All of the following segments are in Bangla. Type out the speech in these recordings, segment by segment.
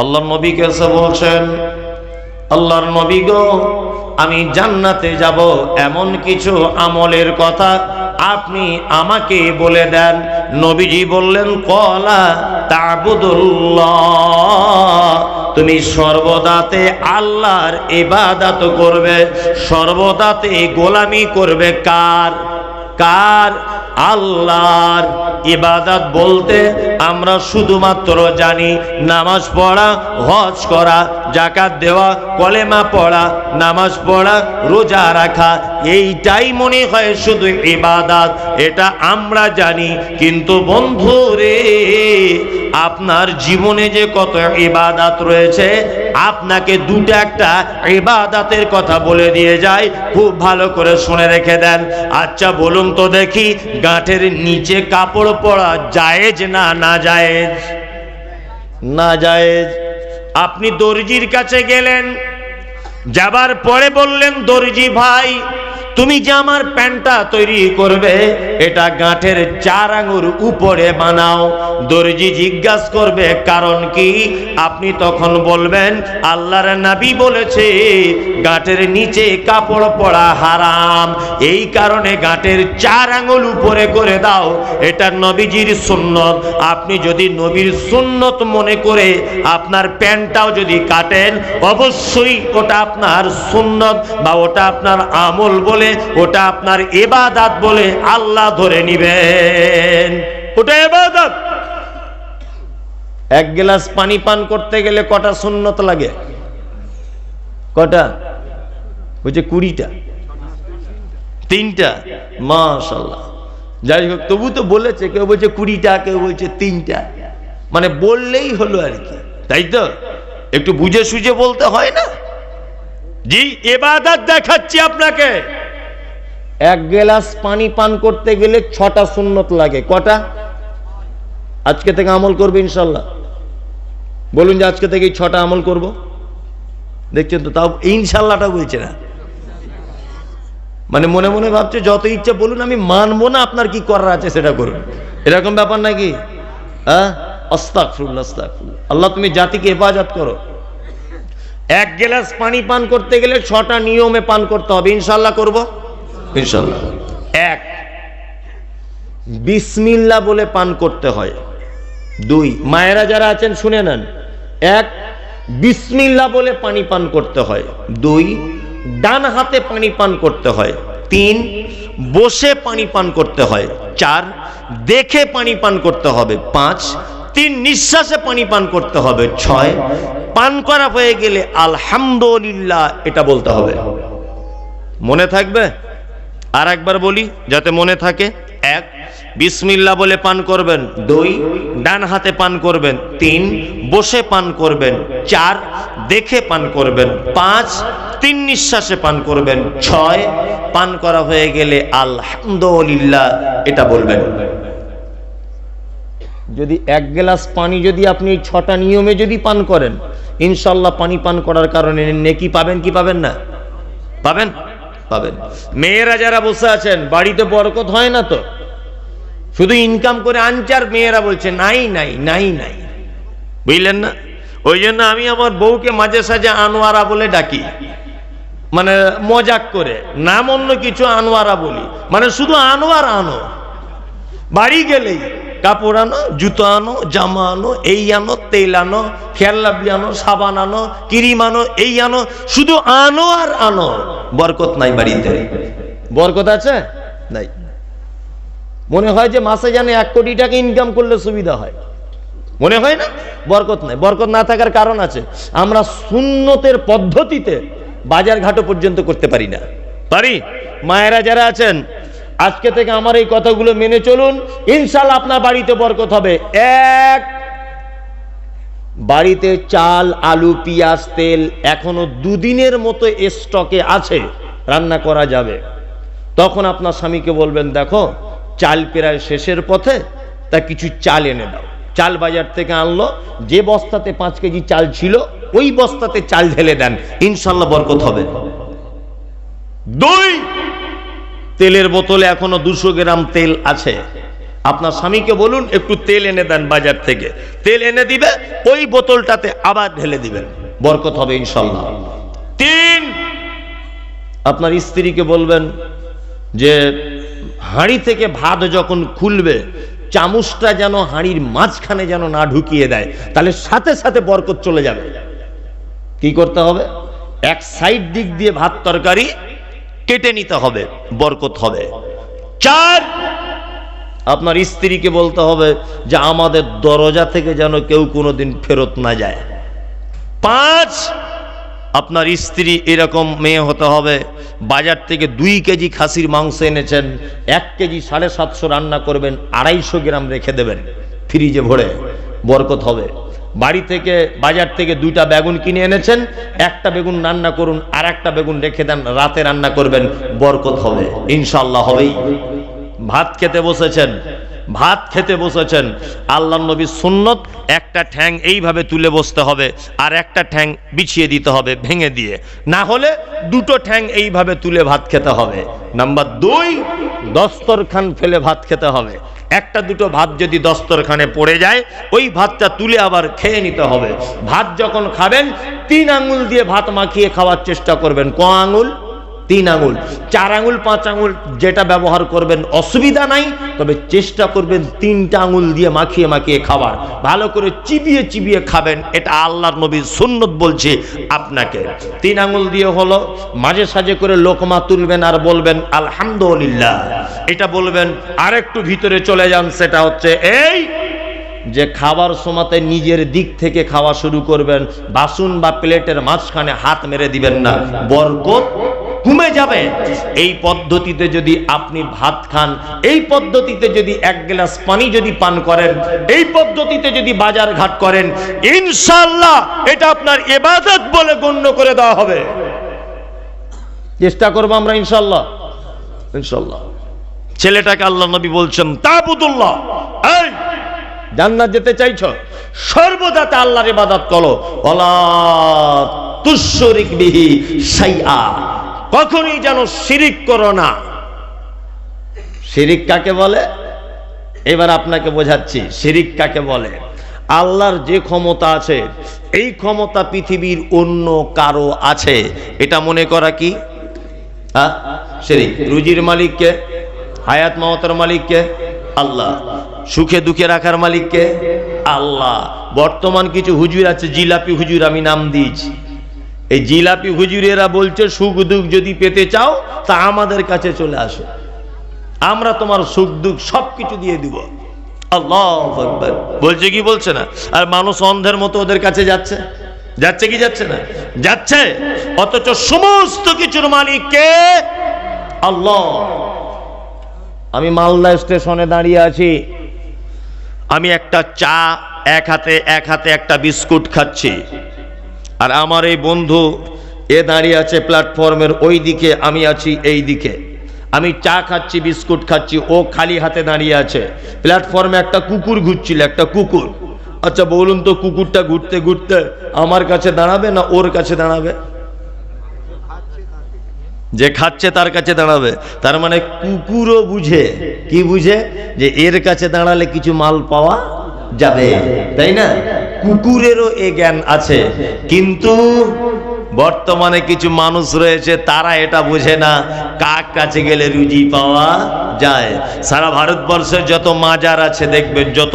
আল্লাহর নবী কাছে বলছেন, আল্লাহর নবী গো, আমি জান্নাতে যাব এমন কিছু আমলের কথা আপনি আমাকে বলে দেন। নবীজি বললেন, ক্বালা তা'বুদুল্লাহ, তুমি সর্বদাতে আল্লাহর ইবাদত করবে, সর্বদাতে গোলামি করবে। কার? কার? আল্লাহর। ইবাদত বলতে আমরা শুধুমাত্র জানি নামাজ পড়া, হজ করা, যাকাত দেওয়া, কলেমা পড়া, নামাজ পড়া, রোজা রাখা, এইটাই মনে হয় শুধু ইবাদত, এটা আমরা জানি। কিন্তু বন্ধু রে, আপনার জীবনে যে কত ইবাদত রয়েছে, আপনাকে দুটো একটা ইবাদতের কথা বলে দিয়ে যায়, খুব ভালো করে শুনে রেখে দেন। আচ্ছা বলুন তো দেখি, গাঁটের নিচে কাপড় পরা জায়েজ না না জায়েজ? না জায়েজ। আপনি দর্জির কাছে গেলেন, যাবার পরে বললেন, দর্জি ভাই, তুমি যে আমার প্যান্টটা তৈরি করবে, এটা গাঁটের 4 আঙ্গুল উপরে বানাও। দর্জি জিজ্ঞাসা করবে কারণ কি? আপনি তখন বলবেন, আল্লাহর নবী বলেছে গাঁটের নিচে কাপড় পরা হারাম, এই কারণে গাঁটের 4 আঙ্গুল উপরে করে দাও, এটা নবীজির সুন্নত। আপনি যদি নবীর সুন্নত মনে করে আপনার প্যান্টটাও যদি কাটেন, অবশ্যই ওটা আপনার সুন্নত বা ওটা আপনার আমল বলে, ওটা আপনার ইবাদত বলে আল্লাহ ধরে নিবেন। ওটা ইবাদত। এক গ্লাস পানি পান করতে গেলে কটা সুন্নত লাগে? কটা? বলছে 20টা। 3টা। মাশাআল্লাহ। যাই হোক, তবু তো বলেছে, কেউ বলছে 20টা, কেউ বলছে 3টা, মানে বললেই হলো আর কি, তাই তো? একটু বুঝে সুঝে বলতে হয় না? জি, ইবাদত দেখাচ্ছি আপনাকে। এক গ্লাস পানি পান করতে গেলে 6টা সুন্নত লাগে। কটা? আজকে থেকে আমল করবে ইনশাল্লাহ। বলুন যে আজকে থেকে 6টা আমল করব। দেখছেন তো, তাও ইনশাল্লাহটা বলছে না, মানে মনে মনে ভাবছে যত ইচ্ছা বলুন, আমি মানবো না, আপনার কি করার আছে সেটা করুন, এরকম ব্যাপার নাকি? হ্যাঁ, আস্তাগফিরুল্লাহ, আস্তাগফিরুল্লাহ। আল্লাহ তুমি জাতিকে হেফাজত করো। এক গ্লাস পানি পান করতে গেলে 6টা নিয়মে পান করতে হবে। ইনশাল্লাহ করব, ইনশাল্লাহ। 1, বিসমিল্লাহ বলে পান করতে হয়। 2, মায়েরা যারা আছেন শুনে নেন, 1, বিসমিল্লাহ বলে পানি পান করতে হয়। 2, ডান হাতে পানি পান করতে হয়। 3, বসে পানি পান করতে হয়। 4, দেখে পানি পান করতে হবে। 5, 3 নিঃশ্বাসে পানি পান করতে হবে। 6, পান করা হয়ে গেলে আলহামদুলিল্লাহ এটা বলতে হবে। মনে থাকবে? আর একবার বলি যাতে মনে থাকে। 1, বিসমিল্লাহ বলে পান করবেন। 2, ডান হাতে পান করবেন। 3, বসে পান করবেন। 4, দেখে পান করবেন। 5, 3 নিঃশ্বাসে পান করবেন। 6, পান করা হয়ে গেলে আলহামদুলিল্লাহ এটা বলবেন। যদি 1 গ্লাস পানি যদি আপনি 6টা নিয়মে যদি পান করেন, ইনশাল্লাহ পানি পান করার কারণে নেকি পাবেন কি পাবেন না? পাবেন, পাবেন। মেয়েরা যারা বসে আছেন, বাড়িতে বরকত হয় না তো, শুধু ইনকাম করে আনছে আর মেয়েরা বলছে নাই নাই নাই নাই, বুঝলেন না? ওই জন্য আমি আমার বউকে মাঝে সাঝে আনোয়ারা বলে ডাকি, মানে মজাক করে, নাম অন্য কিছু, আনোয়ারা বলি, মানে শুধু আনোয়ার আনো। বাড়ি গেলেই কাপড় আনো, জুতো আনো, জামা আনো, এই আনো, তেল আনো, খেয়াল্লাবলি আনো, সাবান আনো, ক্রিম আনো, এই আনো, শুধু আনো আর আনো। বরকত নাই বাড়িতে। বরকত আছে? নাই। মনে হয় যে মাসে জানে 1 কোটি টাকা ইনকাম করলে সুবিধা হয়, মনে হয় না? বরকত নাই। বরকত না থাকার কারণ আছে, আমরা সুন্নতের পদ্ধতিতে বাজার ঘাটও পর্যন্ত করতে পারি না। পারি? মায়েরা যারা আছেন, আজকে থেকে আমার এই কথাগুলো মেনে চলুন, ইনশাআল্লাহ আপনার বাড়িতে বরকত হবে। 1, বাড়িতে চাল, আলু, পেঁয়াজ, তেল এখনো 2 দিনের মতো স্টকে আছে, রান্না করা যাবে। তখন আপনার স্বামীকে বলবেন, দেখো চাল প্রায় শেষের পথে, তা কিছু চাল এনে দাও। চাল বাজার থেকে আনলো, যে বস্তাতে 5 কেজি চাল ছিল ওই বস্তাতে চাল ঢেলে দেন, ইনশাআল্লাহ বরকত হবে। 2, তেলের বোতলে এখনো 200 গ্রাম তেল আছে, আপনার স্বামীকে বলুন একটু তেল এনে দেন বাজার থেকে, তেল এনে দিবে, ওই বোতলটাতে আবার ঢেলে দিবেন, বরকত হবে ইনশাল্লাহ। 3, আপনার স্ত্রীকে বলবেন যে হাঁড়ি থেকে ভাত যখন খুলবে চামচটা যেন হাঁড়ির মাঝখানে যেন না ঢুকিয়ে দেয়, তাহলে সাথে সাথে বরকত চলে যাবে। কি করতে হবে? এক সাইড দিক দিয়ে ভাত তরকারি কেটে নিতে হবে, বরকত হবে। 4, আপনার স্ত্রীকে বলতে হবে যে আমাদের দরজা থেকে যেন কেউ কোনোদিন ফেরত না যায়। 5, আপনার স্ত্রী এরকম মেয়ে হতে হবে, বাজার থেকে 2 কেজি খাসির মাংস এনেছেন, 1 কেজি 750 রান্না করবেন, 250 গ্রাম রেখে দেবেন ফ্রিজে ভরে, বরকত হবে। বাড়ি থেকে বাজার থেকে 2টা বেগুন কিনে এনেছেন, 1টা বেগুন রান্না করুন, আর 1টা বেগুন রেখে দেন, রাতে রান্না করবেন, বরকত হবে ইনশাআল্লাহ, হবেই। ভাত খেতে বসেছেন, আল্লাহর নবীর সুন্নত, একটা ঠ্যাং এইভাবে তুলে বসতে হবে, আর একটা ঠ্যাং বিছিয়ে দিতে হবে ভেঙে দিয়ে, না হলে 2টো ঠ্যাং এইভাবে তুলে ভাত খেতে হবে। নাম্বার 2, দস্তরখান ফেলে ভাত খেতে হবে। 1-2টো ভাত যদি দস্তরখানে পড়ে যায়, ওই ভাতটা তুলে আবার খেয়ে নিতে হবে। ভাত যখন খাবেন 3 আঙ্গুল দিয়ে ভাত মাখিয়ে খাওয়ার চেষ্টা করবেন। ক আঙ্গুল? 3 আঙ্গুল। 4 আঙ্গুল 5 আঙ্গুল যেটা ব্যবহার করবেন অসুবিধা নাই, তবে চেষ্টা করবেন 3টা আঙ্গুল দিয়ে মাখিয়ে মাখিয়ে খাবার, ভালো করে চিবিয়ে চিবিয়ে খাবেন। এটা আল্লাহর নবীর সুন্নত বলছে আপনাকে। 3 আঙ্গুল দিয়ে হলো, মাঝে সাঝে করে লোকমা তুলবেন আর বলবেন আলহামদুলিল্লাহ, এটা বলবেন। আর একটু ভিতরে চলে যান, সেটা হচ্ছে এই যে খাবার সময়তে নিজের দিক থেকে খাওয়া শুরু করবেন, বাসন বা প্লেটের মাঝখানে হাত মেরে দিবেন না, বরকত কমে যাবে। এই পদ্ধতিতে যদি আপনি ভাত খান, এই পদ্ধতিতে যদি 1 গ্লাস পানি যদি পান করেন, এই পদ্ধতিতে যদি বাজার ঘাট করেন, ইনশাআল্লাহ এটা আপনার ইবাদত বলে গণ্য করে দেওয়া হবে। চেষ্টা করব আমরা ইনশাআল্লাহ। ছেলেটাকে আল্লাহ নবী বলছেন তাবুদুল্লাহ, এই জান্নাত যেতে চাইছো, সর্বদা আল্লাহর ইবাদত করো, ওয়ালা তুশরিক বিহি শাইআ, কখনোই যেন শিরিক করো না। শিরিক কাকে বলে? এবার আপনাকে বোঝাচ্ছি শিরিক কাকে বলে। আল্লাহর যে ক্ষমতা আছে, এই ক্ষমতা পৃথিবীর অন্য কারো আছে, এটা মনে করা কি শিরিক। রুজির মালিককে, হায়াত মাওয়াতের মালিককে আল্লাহ, সুখে দুঃখে রাখার মালিককে আল্লাহ। বর্তমান কিছু হুজুর আছে, জিলাপি হুজুর আমি নাম দিয়েছি, এই জিলাপি হুজুরেরা বলছে সুখ দুঃখ যদি পেতে চাও তা আমাদের কাছে চলে আসো, আমরা তোমার সুখ দুঃখ সবকিছু দিয়ে দিব। আল্লাহু আকবার বলছে কি বলছে না? আর মানুষ অন্ধের মতো ওদের কাছে যাচ্ছে কি যাচ্ছে না? যাচ্ছে। অথচ সমস্ত কিছুর মালিক কে? আল্লাহ। আমি মালদা স্টেশনে দাঁড়িয়ে আছি, আমি একটা চা এক হাতে একটা বিস্কুট খাচ্ছি, আর আমার এই বন্ধু এ দাঁড়িয়ে আছে প্ল্যাটফর্মের ওই দিকে, আমি আছি এই দিকে। আমি চা খাচ্ছি, বিস্কুট খাচ্ছি, ও খালি হাতে দাঁড়িয়ে আছে। প্ল্যাটফর্মে একটা কুকুর ঘুরছিল, একটা কুকুর। আচ্ছা বলুন তো, কুকুরটা ঘুরতে ঘুরতে আমার কাছে দাঁড়াবে না ওর কাছে দাঁড়াবে? যে খাচ্ছে তার কাছে দাঁড়াবে। তার মানে কুকুরও বুঝে, কি বুঝে? যে এর কাছে দাঁড়ালে কিছু মাল পাওয়া যাবে, তাই না? কুকুরেরও এ জ্ঞান আছে। কিন্তু বর্তমানে কিছু মানুষ রয়েছে, তারা এটা বুঝে না কার কাছে গেলে রুজি পাওয়া যায়। সারা ভারতবর্ষের যত মাজার আছে দেখবেন, যত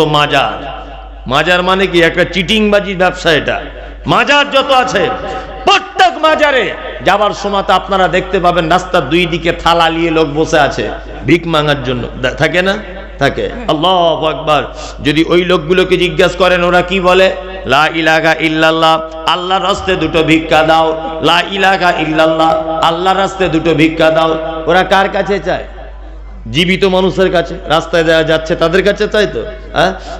মাজার মানে কি? একটা চিটিংবাজির ব্যবসা এটা। মাজার যত আছে, প্রত্যেক মাজারে যাবার সময় আপনারা দেখতে পাবেন রাস্তার 2 দিকে থালা নিয়ে লোক বসে আছে ভিক মাঙার জন্য, থাকে না? থাকে। আল্লাহু আকবার। যদি ওই লোকগুলোকে জিজ্ঞাসা করেন ওরা কি বলে? লা ইলাহা ইল্লাল্লাহ, আল্লাহর রাস্তায় 2টো ভিক্ষা দাও। লা ইলাহা ইল্লাল্লাহ, আল্লাহর রাস্তায় 2টো ভিক্ষা দাও। ওরা কার কাছে চায়? জীবিত মানুষের কাছে, রাস্তায় দেওয়া যাচ্ছে তাদের কাছে চাই তো।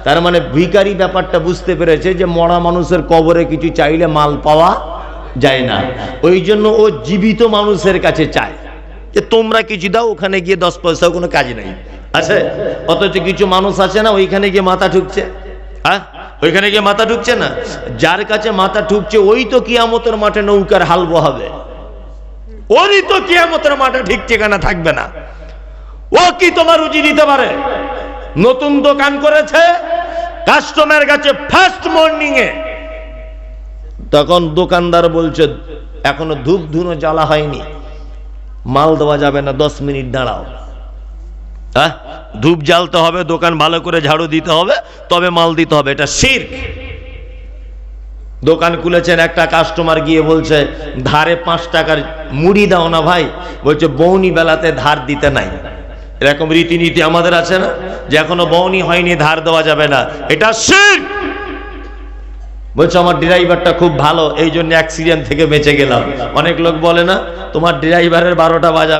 তার মানে ভিখারি ব্যাপারটা বুঝতে পেরেছে যে মরা মানুষের কবরে কিছু চাইলে মাল পাওয়া যায় না, ওই জন্য ও জীবিত মানুষের কাছে চায় যে তোমরা কিছু দাও, ওখানে গিয়ে 10 পয়সাও কোনো কাজ নাই আছে। অথচ কিছু মানুষ আছে না, ওইখানে গিয়ে মাথা ঠুকছে। ওইখানে গিয়ে মাথা ঠুকছে না, যার কাছে মাথা ঠুকছে ওই তো কিয়ামতের মাঠে নৌকার হাল বহাবে, ওরই তো কিয়ামতের মাঠে ঠিক ঠিকানা থাকবে না। ও কি তোমার রুজি দিতে পারে? নতুন দোকান করেছে, কাস্টমারের কাছে ফার্স্ট মর্নিং এ, তখন দোকানদার বলছে এখনো ধূপ ধুনো জ্বালা হয়নি, মাল দেওয়া যাবে না, 10 মিনিট দাঁড়াও। হ্যাঁ, ধূপ জ্বালতে হবে, দোকান ভালো করে ঝাড়ু দিতে হবে, তবে মাল দিতে হবে, এটা শিরক। দোকান খুলেছেন, একটা কাস্টমার গিয়ে বলছে ধারে 5 টাকার মুড়ি দাও না ভাই, বলছে বৌনি বেলাতে ধার দিতে নাই। এরকম রীতিনীতি আমাদের আছে না, যে এখনো বৌনি হয়নি ধার দেওয়া যাবে না, এটা শিরক। বলছে আমার ড্রাইভারটা খুব ভালো, এই জন্য অ্যাক্সিডেন্ট থেকে বেঁচে গেলাম। অনেক লোক বলে না তোমার ড্রাইভারের 12টা বাজাবে।